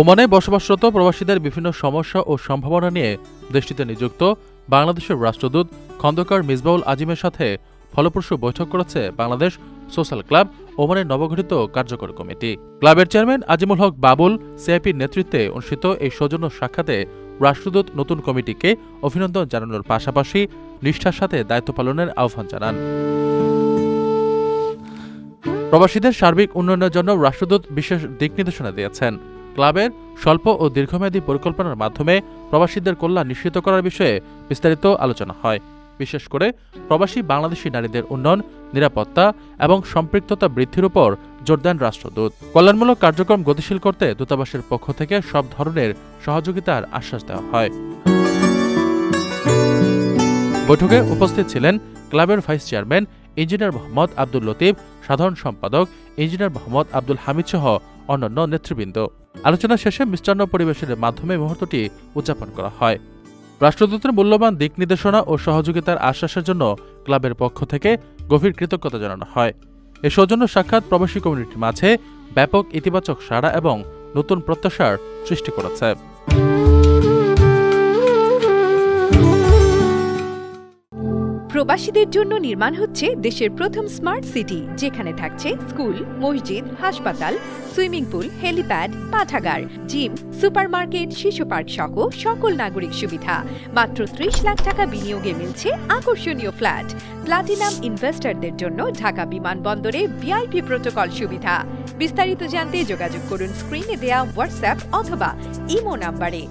ওমানে বসবাসরত প্রবাসীদের বিভিন্ন সমস্যা ও সম্ভাবনা নিয়ে দেশটিতে নিযুক্ত বাংলাদেশের রাষ্ট্রদূত খন্দকার মিসবাউল আজিমের সাথে ফলপ্রসূ বৈঠক করেছে বাংলাদেশ সোশ্যাল ক্লাব ওমানের নবগঠিত কার্যকর কমিটি। ক্লাবের চেয়ারম্যান আজিমুল হক বাবুল সিআইপির নেতৃত্বে অনুষ্ঠিত এই সৌজন্য সাক্ষাতে রাষ্ট্রদূত নতুন কমিটিকে অভিনন্দন জানানোর পাশাপাশি নিষ্ঠার সাথে দায়িত্ব পালনের আহ্বান জানান। প্রবাসীদের সার্বিক উন্নয়নের জন্য রাষ্ট্রদূত বিশেষ দিক নির্দেশনা দিয়েছেন। ক্লাবের স্বল্প ও দীর্ঘমেয়াদী পরিকল্পনার মাধ্যমে প্রবাসীদের কল্যাণ নিশ্চিত করার বিষয়ে বিস্তারিত আলোচনা হয়। বিশেষ করে প্রবাসী বাংলাদেশি নারীদের উন্নয়ন, নিরাপত্তা এবং সম্পৃক্ততা বৃদ্ধির উপর জোর দেন রাষ্ট্রদূত। কল্যাণমূলক কার্যক্রম গতিশীল করতে দূতাবাসের পক্ষ থেকে সব ধরনের সহযোগিতার আশ্বাস দেওয়া হয়। বৈঠকে উপস্থিত ছিলেন ক্লাবের vice chairman engineer Mohammad Abdul Latif, সাধারণ সম্পাদক ইঞ্জিনিয়ার মোহাম্মদ আব্দুল হামিদ সহ অন্যান্য নেতৃবৃন্দ। আলোচনা শেষে মিষ্টান্ন পরিবেশনের মাধ্যমে মুহূর্তটি উদযাপন করা হয়। রাষ্ট্রদূতের মূল্যবান দিক নির্দেশনা ও সহযোগিতার আশ্বাসের জন্য ক্লাবের পক্ষ থেকে গভীর কৃতজ্ঞতা জানানো হয়। এ সৌজন্য সাক্ষাৎ প্রবাসী কমিউনিটির মাঝে ব্যাপক ইতিবাচক সাড়া এবং নতুন প্রত্যাশার সৃষ্টি করেছে। প্রবাসীদের জন্য নির্মাণ হচ্ছে দেশের প্রথম স্মার্ট সিটি, যেখানে থাকছে স্কুল, মসজিদ, হাসপাতাল, সুইমিং পুল, হেলিপ্যাড, পাঠাগার, জিম, সুপারমার্কেট, শিশু পার্ক সহ সকল নাগরিক সুবিধা। মাত্র ৩০ লাখ টাকা বিনিয়োগে মিলছে আকর্ষণীয় ফ্ল্যাট। প্লাটিনাম ইনভেস্টরদের জন্য ঢাকা বিমানবন্দরে ভিআইপি প্রোটোকল সুবিধা। বিস্তারিত জানতে যোগাযোগ করুন স্ক্রিনে দেয়া হোয়াটসঅ্যাপ অথবা ইমো নাম্বারে।